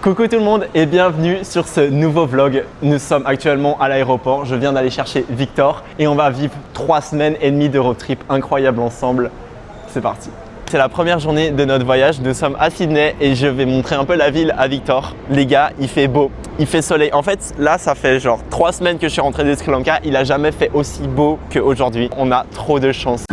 Coucou tout le monde et bienvenue sur ce nouveau vlog. Nous sommes actuellement à l'aéroport, je viens d'aller chercher Victor et on va vivre 3 semaines et demie de road trip incroyable ensemble. C'est parti. C'est la première journée de notre voyage, nous sommes à Sydney et je vais montrer un peu la ville à Victor. Les gars, il fait beau, il fait soleil. En fait, là, ça fait genre 3 semaines que je suis rentré de Sri Lanka, il n'a jamais fait aussi beau qu'aujourd'hui. On a trop de chance.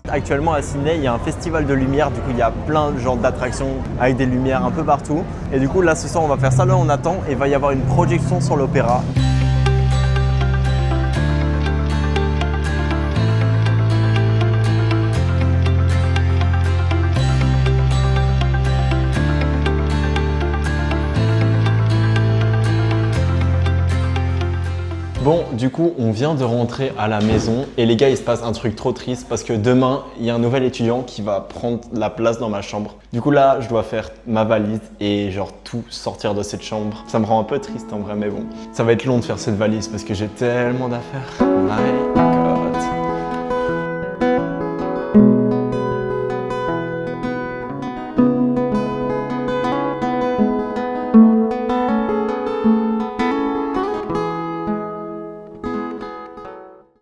Actuellement à Sydney, il y a un festival de lumière, du coup il y a plein de genres d'attractions avec des lumières un peu partout. Et du coup là ce soir on va faire ça, là on attend et il va y avoir une projection sur l'opéra. Bon, du coup, on vient de rentrer à la maison et les gars, il se passe un truc trop triste parce que demain, il y a un nouvel étudiant qui va prendre la place dans ma chambre. Du coup, là, je dois faire ma valise et genre tout sortir de cette chambre. Ça me rend un peu triste en vrai, mais bon. Ça va être long de faire cette valise parce que j'ai tellement d'affaires. My God.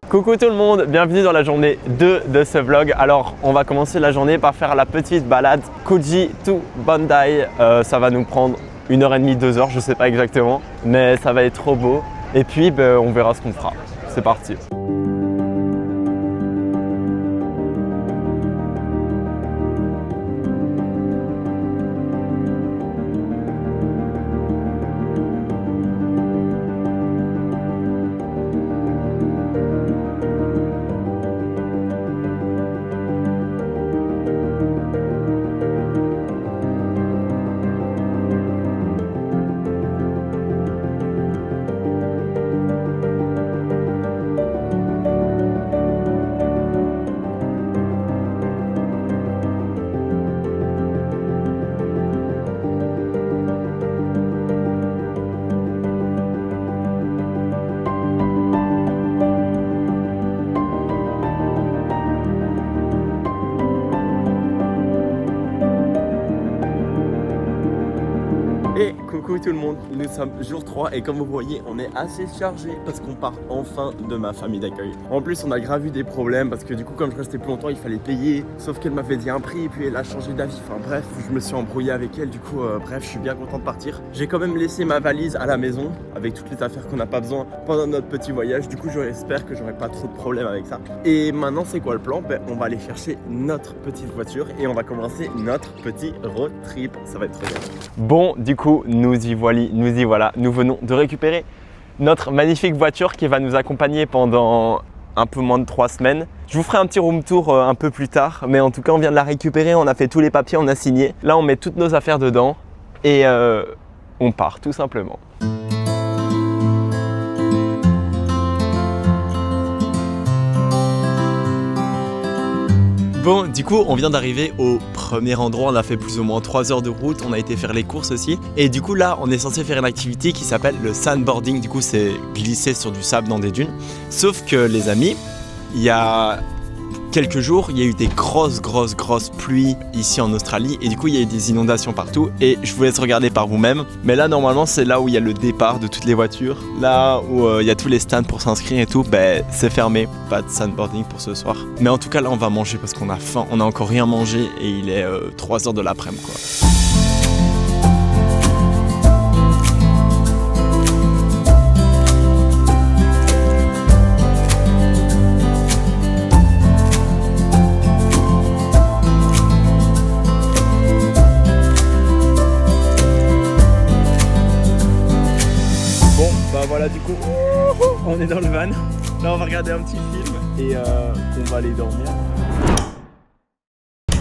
Coucou tout le monde, bienvenue dans la journée 2 de ce vlog. Alors on va commencer la journée par faire la petite balade Coogee to Bondi. Ça va nous prendre 1h30, 2h, je sais pas exactement, mais ça va être trop beau. Et puis on verra ce qu'on fera. C'est parti. Et coucou tout le monde, nous sommes jour 3 et comme vous voyez on est assez chargé parce qu'on part enfin de ma famille d'accueil. En plus on a grave eu des problèmes parce que du coup comme je restais plus longtemps il fallait payer, sauf qu'elle m'avait dit un prix et puis elle a changé d'avis. Enfin bref, je me suis embrouillé avec elle, du coup bref je suis bien content de partir. J'ai quand même laissé ma valise à la maison avec toutes les affaires qu'on n'a pas besoin pendant notre petit voyage. Du coup j'espère que j'aurai pas trop de problèmes avec ça. Et maintenant c'est quoi le plan? On va aller chercher notre petite voiture et on va commencer notre petit road trip. Ça va être très bien. Bon du coup nous y voilà, nous venons de récupérer notre magnifique voiture qui va nous accompagner pendant un peu moins de 3 semaines. Je vous ferai un petit room tour un peu plus tard, mais en tout cas on vient de la récupérer, on a fait tous les papiers, on a signé. Là on met toutes nos affaires dedans et on part tout simplement. Bon, du coup, on vient d'arriver au premier endroit, on a fait plus ou moins 3 heures de route, on a été faire les courses aussi. Et du coup, là, on est censé faire une activité qui s'appelle le sandboarding. Du coup, c'est glisser sur du sable dans des dunes. Sauf que, les amis, il y a quelques jours, il y a eu des grosses pluies ici en Australie. Et du coup, il y a eu des inondations partout. Et je vous laisse regarder par vous-même. Mais là, normalement, c'est là où il y a le départ de toutes les voitures. Là où il y a tous les stands pour s'inscrire et tout, c'est fermé. Pas de sandboarding pour ce soir. Mais en tout cas, là, on va manger parce qu'on a faim. On n'a encore rien mangé et il est 3 heures de l'après-midi, quoi. Voilà du coup, on est dans le van. Là on va regarder un petit film et on va aller dormir.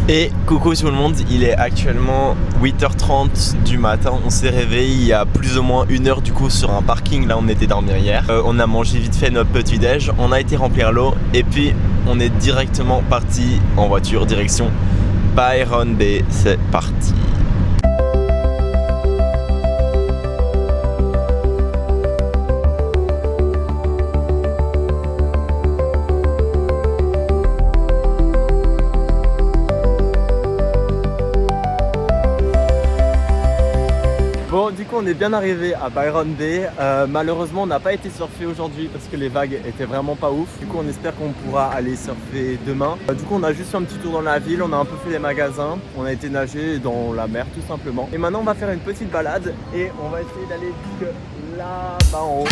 Et coucou tout le monde, il est actuellement 8h30 du matin. On s'est réveillé il y a plus ou moins 1 heure du coup sur un parking. Là on était dormir hier. On a mangé vite fait notre petit déj. On a été remplir l'eau et puis on est directement parti en voiture direction Byron Bay. C'est parti. Bon, du coup on est bien arrivé à Byron Bay. Malheureusement on n'a pas été surfer aujourd'hui parce que les vagues étaient vraiment pas ouf. Du coup on espère qu'on pourra aller surfer demain. Du coup on a juste fait un petit tour dans la ville, on a un peu fait les magasins, on a été nager dans la mer tout simplement. Et maintenant on va faire une petite balade et on va essayer d'aller jusque là-bas en haut.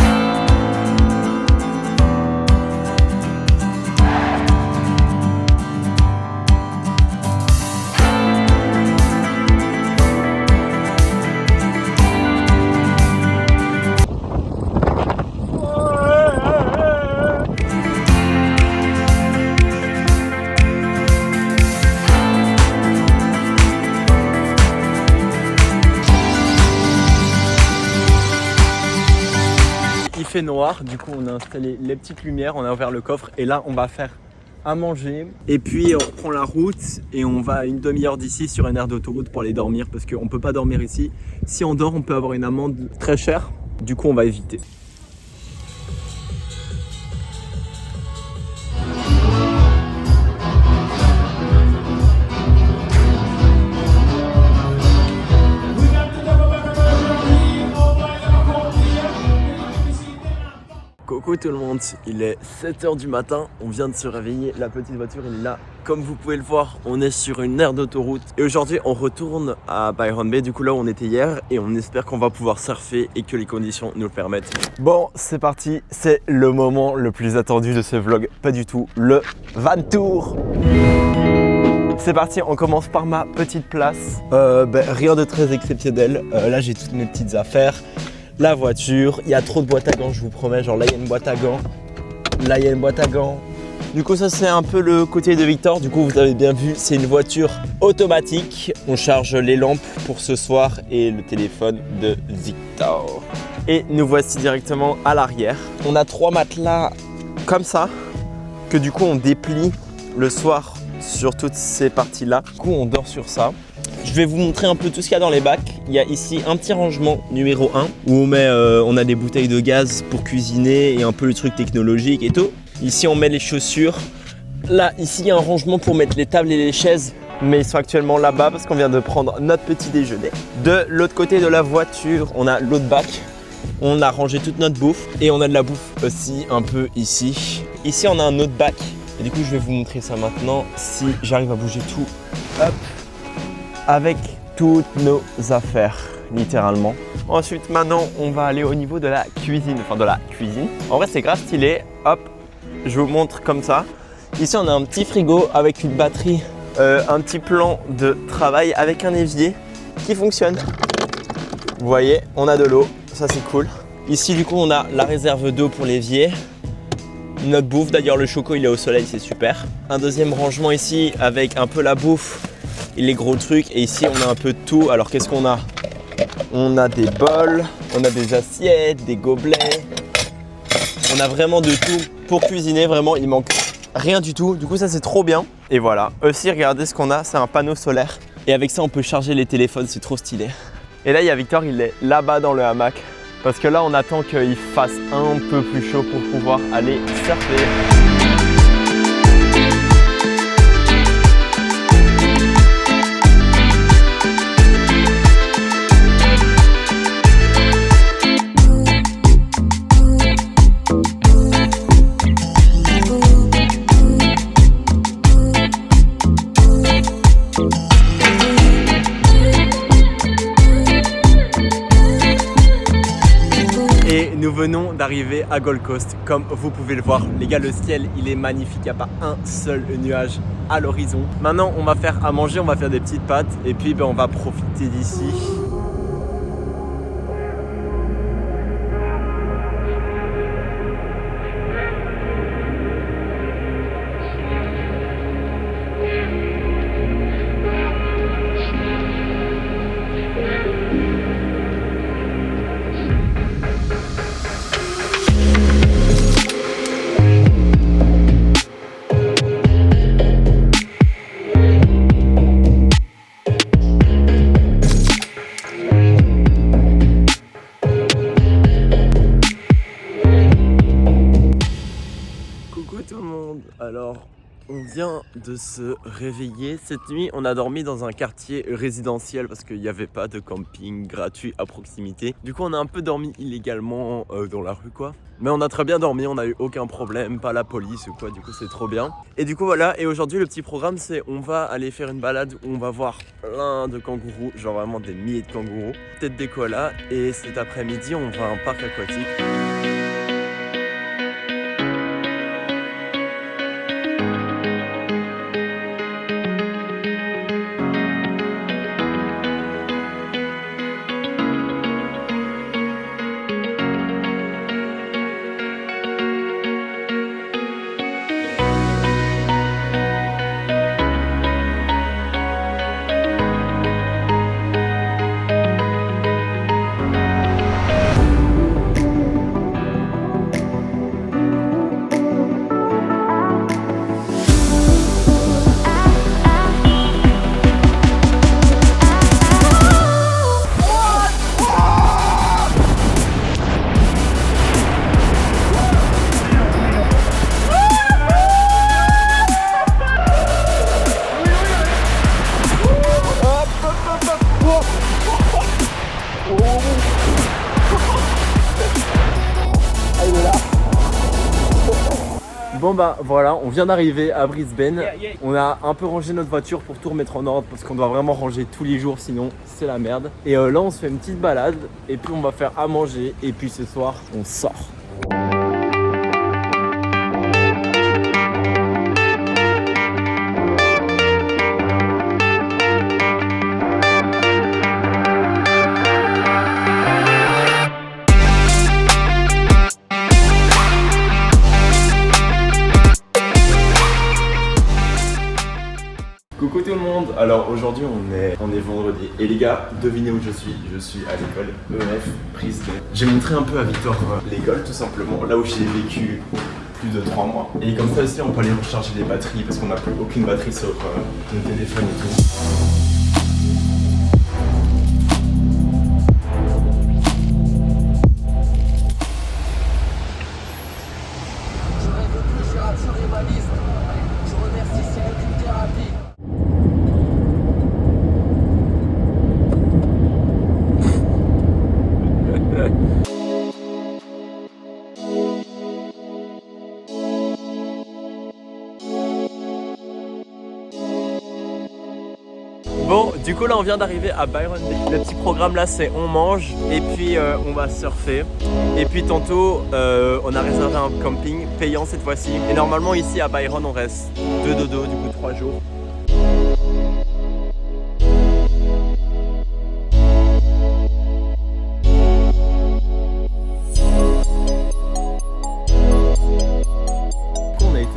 Il fait noir, du coup on a installé les petites lumières, on a ouvert le coffre et là on va faire à manger. Et puis on reprend la route et on va à une demi-heure d'ici sur une aire d'autoroute pour aller dormir parce qu'on peut pas dormir ici. Si on dort on peut avoir une amende très chère, du coup on va éviter. Coucou tout le monde, il est 7h du matin, on vient de se réveiller, la petite voiture elle est là. Comme vous pouvez le voir, on est sur une aire d'autoroute et aujourd'hui on retourne à Byron Bay, du coup là où on était hier et on espère qu'on va pouvoir surfer et que les conditions nous le permettent. Bon, c'est parti, c'est le moment le plus attendu de ce vlog, pas du tout, le van tour. C'est parti, on commence par ma petite place. Rien de très exceptionnel, là j'ai toutes mes petites affaires. La voiture, il y a trop de boîtes à gants, je vous promets, genre là il y a une boîte à gants, là il y a une boîte à gants. Du coup ça c'est un peu le côté de Victor, du coup vous avez bien vu, c'est une voiture automatique. On charge les lampes pour ce soir et le téléphone de Victor. Et nous voici directement à l'arrière. On a 3 matelas comme ça, que du coup on déplie le soir sur toutes ces parties là. Du coup on dort sur ça. Je vais vous montrer un peu tout ce qu'il y a dans les bacs. Il y a ici un petit rangement numéro 1 où on a des bouteilles de gaz pour cuisiner et un peu le truc technologique et tout. Ici on met les chaussures. Là, ici il y a un rangement pour mettre les tables et les chaises, mais ils sont actuellement là-bas parce qu'on vient de prendre notre petit déjeuner. De l'autre côté de la voiture, on a l'autre bac. On a rangé toute notre bouffe et on a de la bouffe aussi un peu ici. Ici on a un autre bac et du coup je vais vous montrer ça maintenant si j'arrive à bouger tout. Hop. Avec toutes nos affaires, littéralement. Ensuite, maintenant, on va aller au niveau de la cuisine. Enfin, de la cuisine. En vrai, c'est grave stylé. Hop, je vous montre comme ça. Ici, on a un petit frigo avec une batterie, un petit plan de travail avec un évier qui fonctionne. Vous voyez, on a de l'eau. Ça, c'est cool. Ici, du coup, on a la réserve d'eau pour l'évier. Notre bouffe, d'ailleurs, le choco, il est au soleil, c'est super. Un deuxième rangement ici avec un peu la bouffe. Et les gros trucs, et ici on a un peu de tout. Alors qu'est-ce qu'on a? On a des bols, on a des assiettes, des gobelets. On a vraiment de tout pour cuisiner, vraiment il manque rien du tout. Du coup ça c'est trop bien. Et voilà, aussi regardez ce qu'on a, c'est un panneau solaire. Et avec ça on peut charger les téléphones, c'est trop stylé. Et là il y a Victor, il est là-bas dans le hamac. Parce que là on attend qu'il fasse un peu plus chaud pour pouvoir aller surfer. Nous venons d'arriver à Gold Coast, comme vous pouvez le voir. Les gars, le ciel, il est magnifique, il n'y a pas un seul nuage à l'horizon. Maintenant, on va faire à manger, on va faire des petites pâtes et puis on va profiter d'ici. Alors, on vient de se réveiller. Cette nuit, on a dormi dans un quartier résidentiel parce qu'il n'y avait pas de camping gratuit à proximité. Du coup, on a un peu dormi illégalement dans la rue, quoi. Mais on a très bien dormi, on n'a eu aucun problème, pas la police ou quoi, du coup c'est trop bien. Et du coup voilà, et aujourd'hui le petit programme c'est on va aller faire une balade où on va voir plein de kangourous, genre vraiment des milliers de kangourous, peut-être des koalas, et cet après-midi on va à un parc aquatique. Bon bah voilà, on vient d'arriver à Brisbane. On a un peu rangé notre voiture pour tout remettre en ordre parce qu'on doit vraiment ranger tous les jours, sinon c'est la merde. Et là on se fait une petite balade et puis on va faire à manger et puis ce soir on sort. Coucou tout le monde, alors aujourd'hui on est vendredi et les gars, devinez où je suis à l'école EF Brisbane. J'ai montré un peu à Victor l'école tout simplement, là où j'ai vécu plus de 3 mois. Et comme ça aussi on peut aller recharger les batteries parce qu'on n'a plus aucune batterie sur nos téléphones et tout. Bon, du coup là on vient d'arriver à Byron Bay. Le petit programme là c'est on mange et puis on va surfer. Et puis tantôt on a réservé un camping payant cette fois-ci. Et normalement ici à Byron on reste 2 dodo, du coup 3 jours.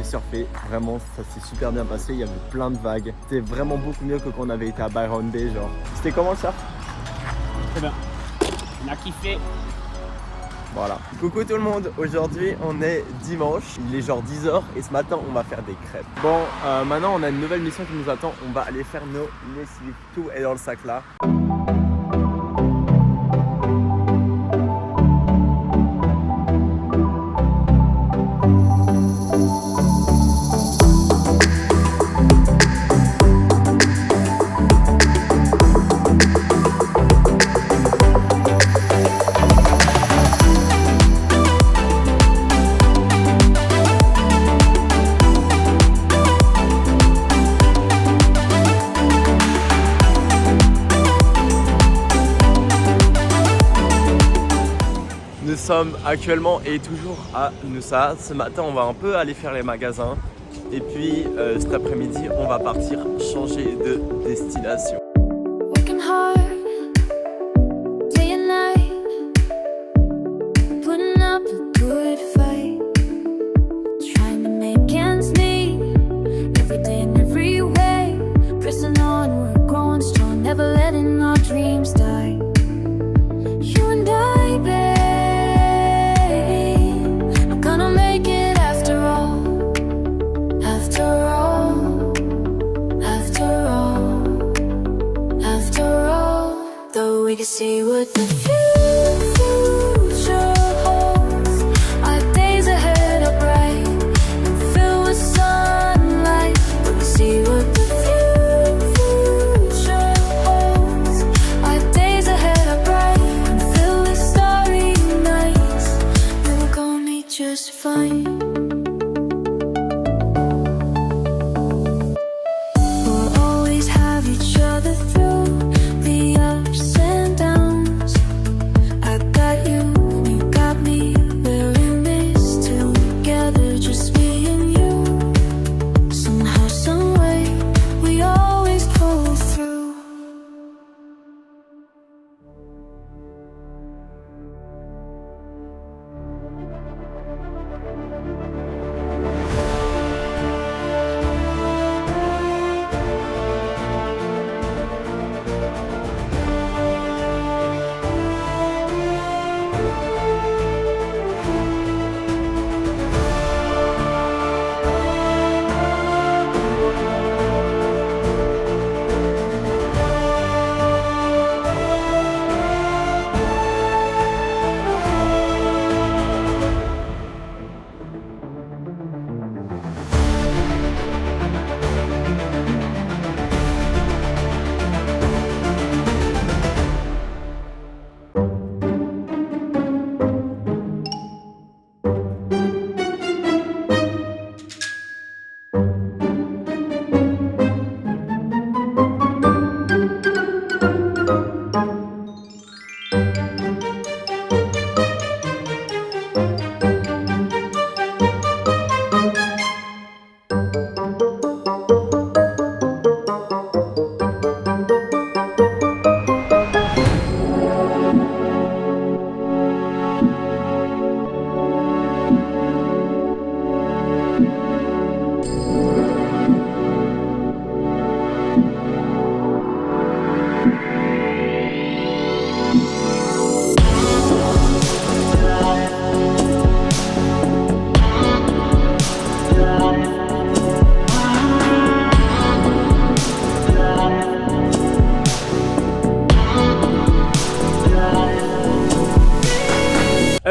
Surfer, vraiment ça s'est super bien passé, il y avait plein de vagues, c'était vraiment beaucoup mieux que quand on avait été à Byron Bay genre. C'était comment le surf? Très bien, on a kiffé. Voilà. Coucou tout le monde, aujourd'hui on est dimanche, il est genre 10h et ce matin on va faire des crêpes. Bon, maintenant on a une nouvelle mission qui nous attend, on va aller faire nos lessives, tout est dans le sac là. Nous sommes actuellement et toujours à Noosa. Ce matin, on va un peu aller faire les magasins. Et puis cet après-midi, on va partir changer de destination.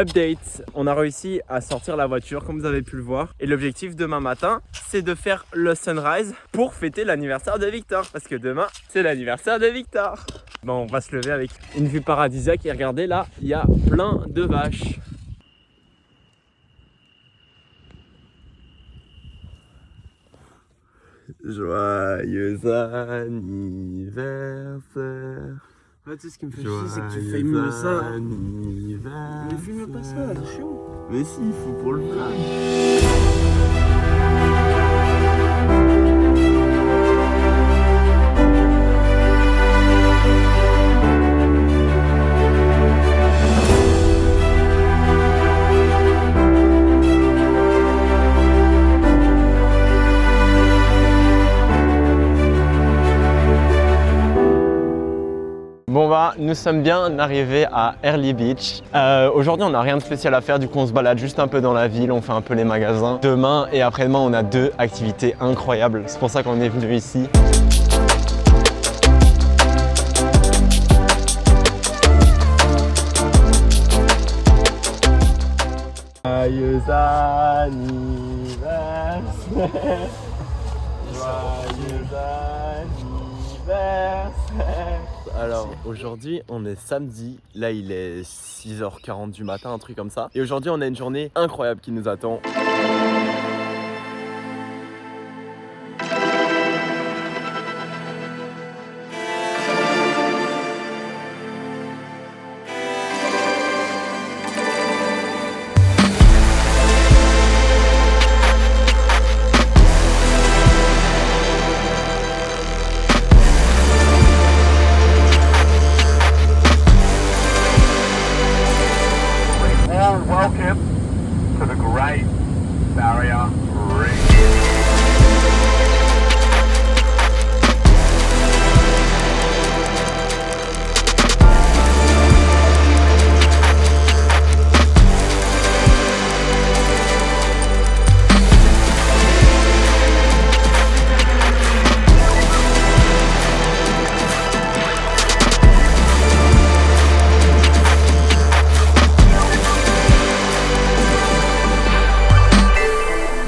Update, on a réussi à sortir la voiture comme vous avez pu le voir. Et l'objectif demain matin, c'est de faire le sunrise pour fêter l'anniversaire de Victor. Parce que demain, c'est l'anniversaire de Victor. Bon, on va se lever avec une vue paradisiaque et regardez là, il y a plein de vaches. Joyeux anniversaire. Ouais, tu sais ce qui me fait chier, c'est que tu filmes ça. Mais filme pas ça, c'est chiant. Mais si, il faut pour le vlog. Bon bah, nous sommes bien arrivés à Early Beach. Aujourd'hui on n'a rien de spécial à faire, du coup on se balade juste un peu dans la ville, on fait un peu les magasins. Demain et après-demain on a 2 activités incroyables, c'est pour ça qu'on est venu ici. Joyeux anniversaire. Joyeux anniversaire. Alors aujourd'hui on est samedi, là il est 6h40 du matin, un truc comme ça. Et aujourd'hui on a une journée incroyable qui nous attend. Welcome to the Great Barrier Reef.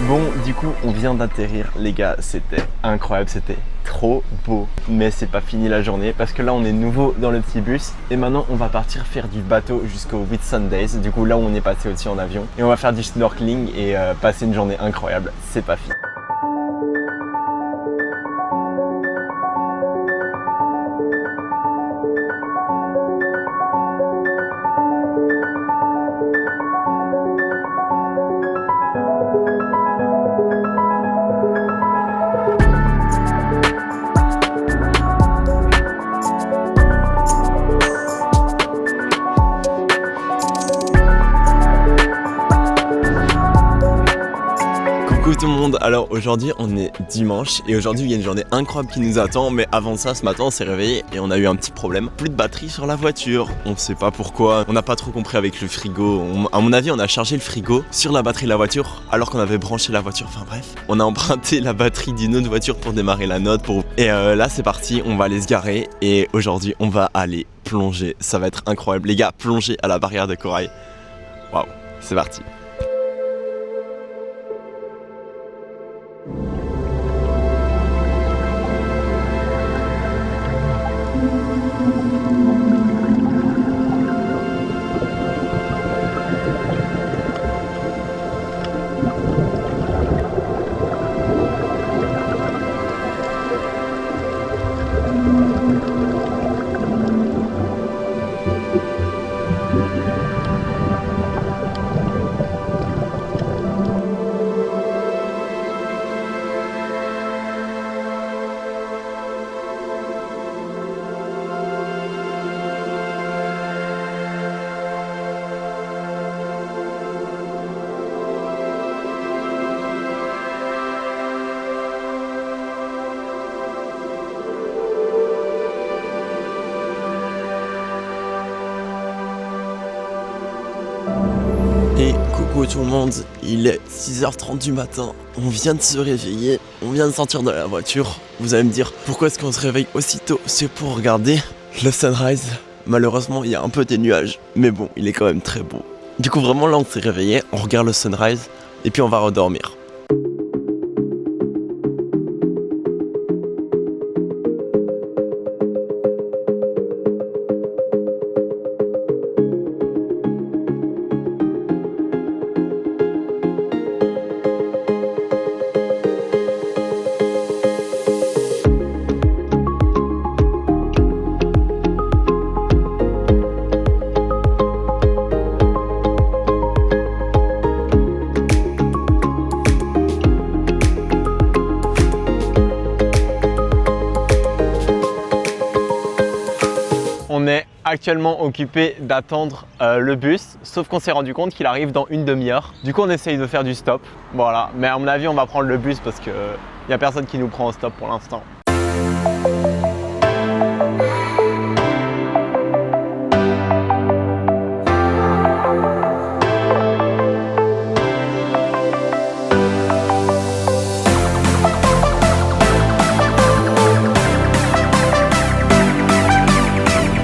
Bon, du coup, on vient d'atterrir, les gars, c'était incroyable, c'était trop beau. Mais c'est pas fini la journée parce que là, on est nouveau dans le petit bus et maintenant, on va partir faire du bateau jusqu'au Whitsundays. Du coup, là où on est passé aussi en avion et on va faire du snorkeling et passer une journée incroyable. C'est pas fini. Coucou tout le monde, alors aujourd'hui on est dimanche et aujourd'hui il y a une journée incroyable qui nous attend, mais avant ça ce matin on s'est réveillé et on a eu un petit problème, plus de batterie sur la voiture, on sait pas pourquoi, on n'a pas trop compris avec le frigo, à mon avis on a chargé le frigo sur la batterie de la voiture alors qu'on avait branché la voiture, enfin bref, on a emprunté la batterie d'une autre voiture pour démarrer la nôtre et là c'est parti, on va aller se garer et aujourd'hui on va aller plonger, ça va être incroyable les gars, plonger à la barrière de corail, waouh, c'est parti. Et coucou tout le monde, il est 6h30 du matin, on vient de se réveiller, on vient de sortir de la voiture. Vous allez me dire pourquoi est-ce qu'on se réveille aussitôt? C'est pour regarder le sunrise. Malheureusement il y a un peu des nuages, mais bon il est quand même très beau. Du coup vraiment là on s'est réveillé, on regarde le sunrise et puis on va redormir. On est actuellement occupé d'attendre le bus, sauf qu'on s'est rendu compte qu'il arrive dans une demi-heure. Du coup on essaye de faire du stop, voilà. Mais à mon avis on va prendre le bus parce qu'il n'y a personne qui nous prend au stop pour l'instant.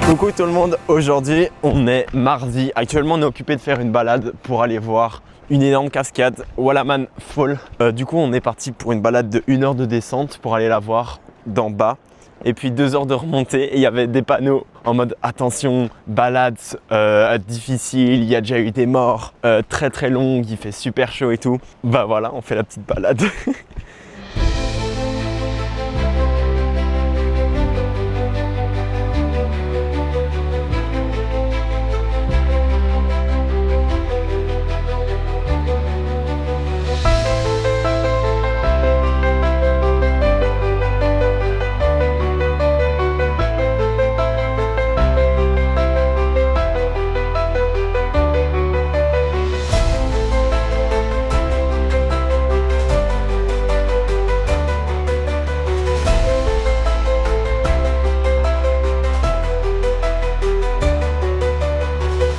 Coucou tout le monde, aujourd'hui on est mardi. Actuellement on est occupé de faire une balade pour aller voir une énorme cascade, Wallaman Fall. Du coup on est parti pour une balade de 1 heure de descente pour aller la voir d'en bas. Et puis 2 heures de remontée et il y avait des panneaux en mode attention, balade difficile, il y a déjà eu des morts, très très longue, il fait super chaud et tout. Bah voilà, on fait la petite balade.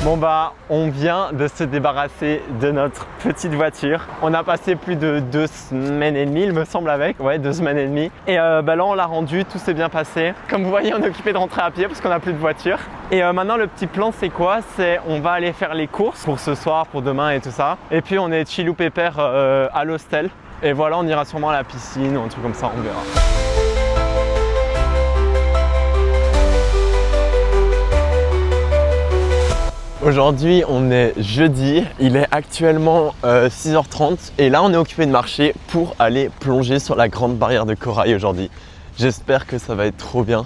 Bon bah on vient de se débarrasser de notre petite voiture. On a passé plus de 2 semaines et demie il me semble avec, ouais 2 semaines et demie. Et bah là on l'a rendu, tout s'est bien passé. Comme vous voyez on est occupé de rentrer à pied parce qu'on n'a plus de voiture. Et maintenant le petit plan c'est quoi? C'est on va aller faire les courses pour ce soir, pour demain et tout ça. Et puis on est chillou pépère à l'hostel. Et voilà on ira sûrement à la piscine ou un truc comme ça, on verra. Aujourd'hui on est jeudi, il est actuellement 6h30 et là on est occupé de marcher pour aller plonger sur la grande barrière de corail aujourd'hui. J'espère que ça va être trop bien.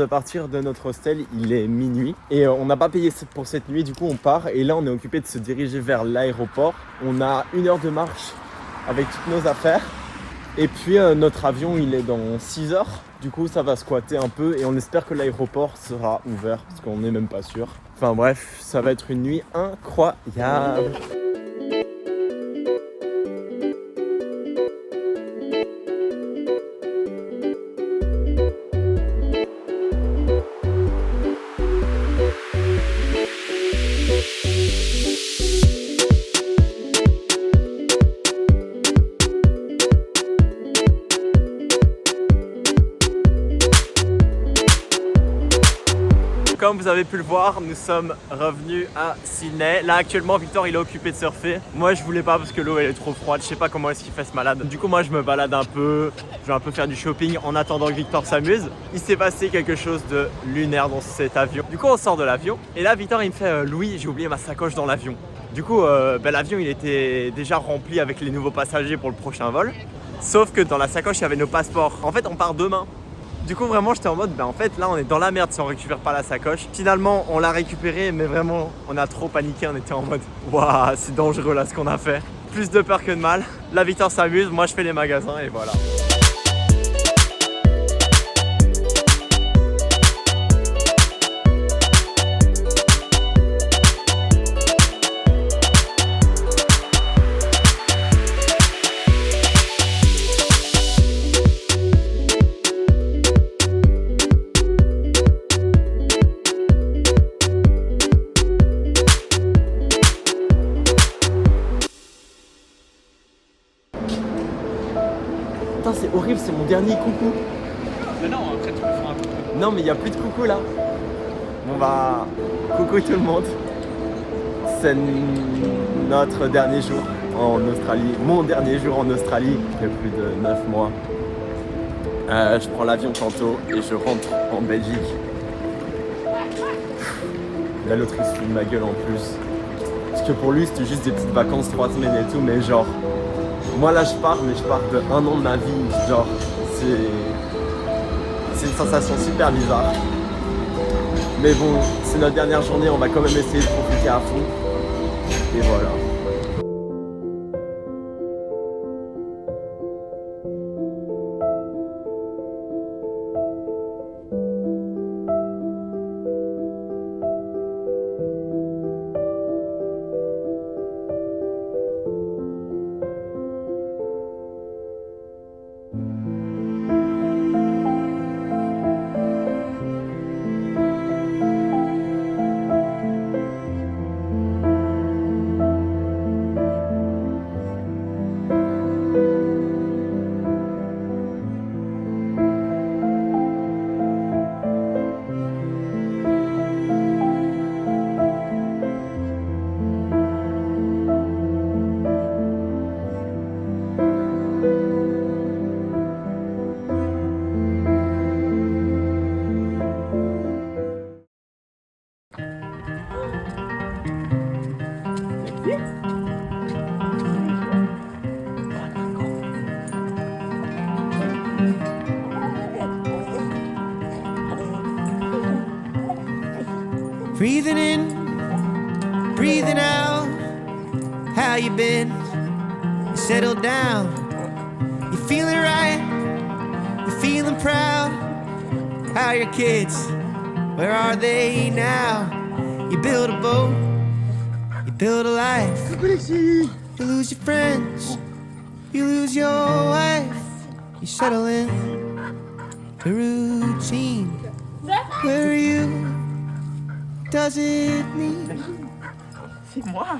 de partir de notre hostel, il est minuit et on n'a pas payé pour cette nuit, du coup on part et là on est occupé de se diriger vers l'aéroport. On a 1 heure de marche avec toutes nos affaires et puis notre avion il est dans 6 heures. Du coup ça va squatter un peu et on espère que l'aéroport sera ouvert parce qu'on n'est même pas sûr. Enfin bref, ça va être une nuit incroyable. Comme vous avez pu le voir, nous sommes revenus à Sydney. Là actuellement Victor il est occupé de surfer. Moi je voulais pas parce que l'eau elle est trop froide. Je sais pas comment est-ce qu'il fait ce malade. Du coup moi je me balade un peu. Je vais un peu faire du shopping en attendant que Victor s'amuse. Il s'est passé quelque chose de lunaire dans cet avion. Du coup on sort de l'avion. Et là Victor il me fait Louis, j'ai oublié ma sacoche dans l'avion. Du coup l'avion il était déjà rempli avec les nouveaux passagers pour le prochain vol. Sauf que dans la sacoche il y avait nos passeports. En fait on part demain. Du coup vraiment j'étais en mode en fait là on est dans la merde si on récupère pas la sacoche. Finalement on l'a récupérée mais vraiment on a trop paniqué, on était en mode waouh c'est dangereux là ce qu'on a fait. Plus de peur que de mal. Là Victor s'amuse, moi je fais les magasins et voilà. Putain c'est horrible, c'est mon dernier coucou. Mais non, après tu peux faire un coucou. Non mais il n'y a plus de coucou là. Bon bah, coucou tout le monde. C'est notre dernier jour en Australie. Mon dernier jour en Australie, il y a plus de 9 mois. Je prends l'avion tantôt et je rentre en Belgique. La loterie se fout de ma gueule en plus. Parce que pour lui c'était juste des petites vacances, 3 semaines et tout, mais genre... Moi là je pars, mais je pars de 1 an de ma vie, genre c'est une sensation super bizarre. Mais bon, c'est notre dernière journée, on va quand même essayer de profiter à fond. Et voilà. Breathing in, breathing out. How you been? You settled down. You feeling right? You feeling proud? How are your kids? Where are they now? You build a boat, you build a life. You lose your friends, you lose your wife. You settle in the routine. Where are you? Does it mean? C'est moi.